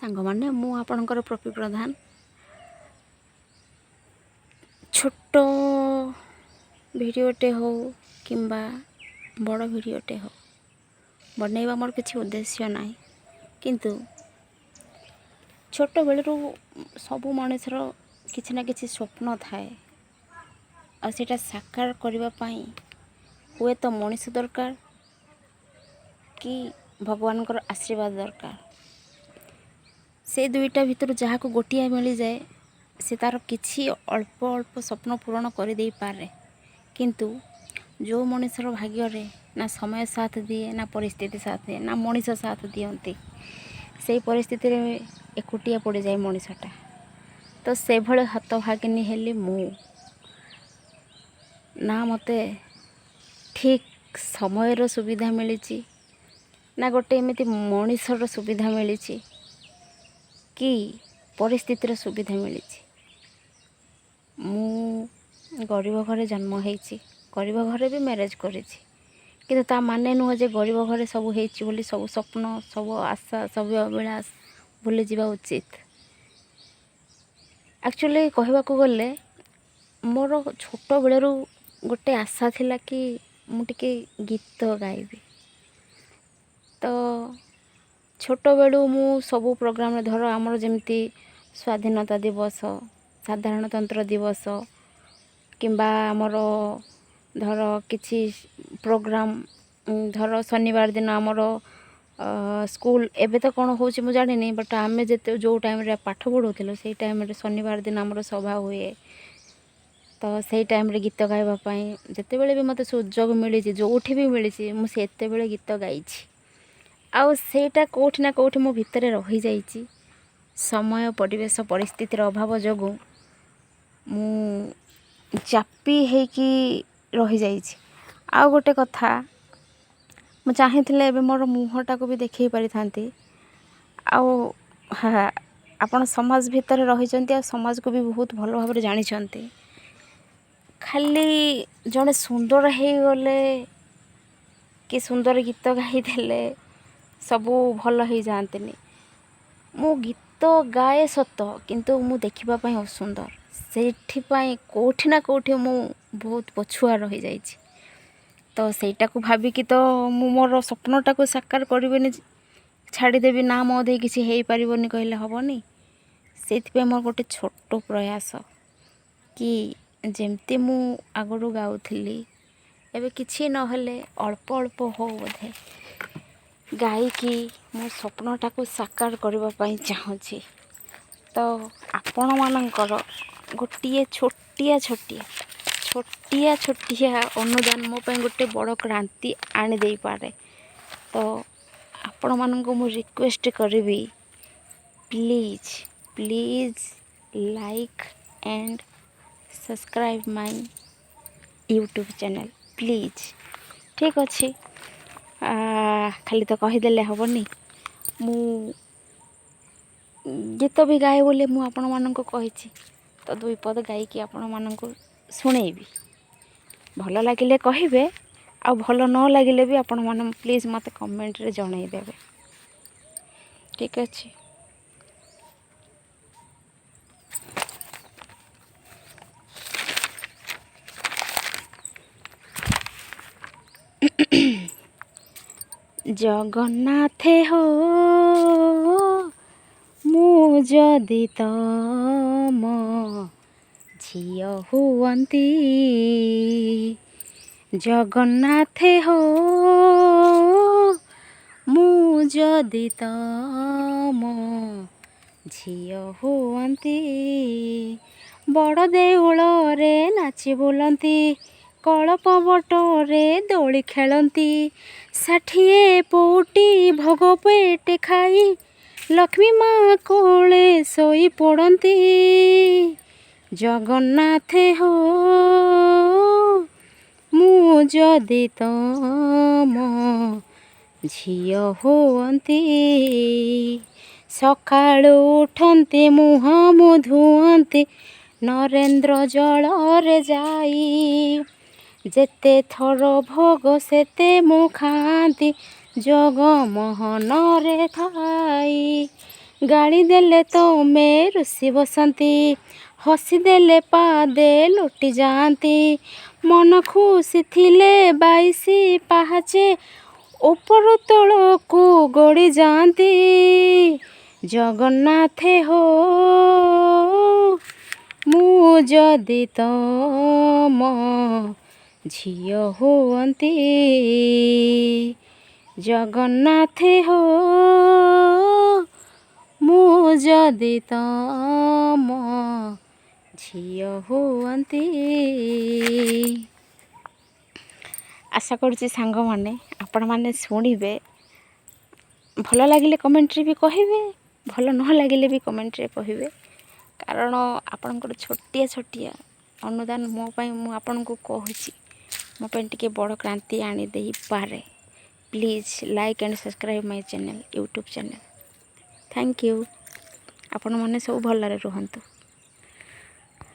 सांगमाने मु आपणकर प्रपी प्रधान छोट भिडियोटे हो किंबा बड़ भिडियोटे हो बनैबा मोर किसी उद्देश्य ना किंतु छोट बेलू सब मनुष्यर किसी ना किसी स्वप्न थाए आ सेटा साकार करने हुए तो मनीष दरकार कि भगवान का आशीर्वाद दरकार से दुईटा भितर जहाँ को गोटिए मिल जाए से तार किसी अल्प अल्प स्वप्न पूरण कर दे पारे किंतु जो मनुष्यर भाग्य रे ना समय साथ दिए ना परिस्थिति साथ दिए ना मनीष साथ दियंती से परिस्थिति रे एकुटिया पड़ जाए मनीषटा तो से भले हतभागिनी हेली मु ना मते ठीक समय सुविधा मिली ना गोटे एमती मनीषर सुविधा मिली कि परिस्थितिर सुविधा मिली मु गरीब घरे जन्म होइछि गरीब घरे भी मैरेज करिछि किंतु ता माने नुह जे गरीब घरे सब होइछि बोली सब स्वप्न सब आशा सब अभिलाष भूली जावा उचित एक्चुअली कहबाकू गले मोर छोट बेलू गोटे आशा थिला कि मु टिके गीत गाइबी तो छोट बेलू मु सब प्रोग्राम धर आमर जमती स्वाधीनता दिवस साधारणतंत्र दिवस किंबा आमर धर किछि प्रोग्राम धर शनिवार दिन आमर स्कूल एबे तो कौन हो जानी बट आमे जिते जो टाइम रे पाठ पढ़ुथिलु से टाइम रे शनिवार दिन आमर सभा हुए तो से टाइम रे गीत गाइबा पई जते बेले भी मते सुजोग मिली जोठी भी मिली मुझे एते बेले गीत गाइछि आउ सेटा कोठी ना कोठी मो भितरे रही जाइछि समय परिवेश परिस्थितिर अभाव जोगु मु चापी हेकी रही जाइछि आउ गोटे कथा मु चाहिथिले एबे मोर मुहटा को भी देखै पारि थांती आउ हाँ आपण समाज भितर रही चंती आ समाज को भी बहुत भलो भाबरे जानि चंती खाली जने सुंदर हे गले कि सुंदर गीत गाई देले सबू भल हो जातनी मु गीत गाए सत किंतु मु देखिबा पई असुंदर सेठिपाई कोठी ना कोठी मु बहुत पछुआ रही जाइछि तो सेटा को भाबी कि तो मु मोर स्वप्नटा को साकार करबेनी छाड़ी देबी ना मो दे किसी हेई परिबोनी कहले हबनी सेथिपे मोर गोटे छोट प्रयास कि जेमती मु आगरू गाउथली एबे किछि नहले अल्प अल्प हो बोधे गायकी मो स्वप्नटा को साकार करबा पई चाहूछि तो आपण मानकर गोटिए छोटिया छोटिया छोटिया छोटिया अनुदान मो पई गोटे बड़ क्रांति आनी देई पारे तो आपण माननको मु रिक्वेस्ट करबी please please like and subscribe my YouTube channel please ठीक अच्छे खाली तो कहीदेले हेनी मु गीत भी गाए बोले मु आपण माननको कहिछि तो दुई पद गायकी आपण माननको सुनेबी भल लागिले कहिबे आ भल न लागिले भी आपण मान प्लीज मते कमेंट रे जणाई देबे ठीक अच्छे जगन्नाथे हो मु जदि तम झियो हुअंती जगन्नाथे हो मु जदि तम झियो हुअंती बड़ देउल रे नाची बुलंती कलप बटरे दोली खेलती षाठिए पौटी भोग पेटे खाई लक्ष्मी माँ कोले सोई पड़ती जगन्नाथे हो मु जदि तम झियो हुअंती सकाळु उठंती मुह धुअंती नरेंद्र जलरे जाई जेते थर भोग सेते मु खाती जग मोहन रे थाई ଗାଳି ଦେଲେ ତମେ ରୁଷି ବସନ୍ତି, ହସିଦେଲେ ପାଦେ ଲୋଟି ଯାଆନ୍ତି। ମନ ଖୁସି ଥିଲେ 22 ପାହାଚେ ଉପରୁ ତଳକୁ ଗଡ଼ି ଯାଆନ୍ତି। ଜଗନ୍ନାଥେ ହୋ ମୁଁ ଯଦି ତମ ଝିଅ ହୁଅନ୍ତି, ଜଗନ୍ନାଥେ ହୋ ମୁଁ ଯଦି ତମ ଝିଅ ହୁଅନ୍ତି। ଆଶା କରୁଛି ସାଙ୍ଗମାନେ ଆପଣମାନେ ଶୁଣିବେ। ଭଲ ଲାଗିଲେ କମେଣ୍ଟରେ ବି କହିବେ, ଭଲ ନ ଲାଗିଲେ ବି କମେଣ୍ଟରେ କହିବେ। କାରଣ ଆପଣଙ୍କର ଛୋଟିଆ ଅନୁଦାନ ମୋ ପାଇଁ, ମୁଁ ଆପଣଙ୍କୁ କହୁଛି, ମୋ ପାଇଁ ଟିକେ ବଡ଼ କ୍ରାନ୍ତି ଆଣିଦେଇପାରେ। Please like and subscribe my channel, YouTube channel. Thank you. ଆପଣମାନେ ସବୁ ଭଲରେ ରୁହନ୍ତୁ।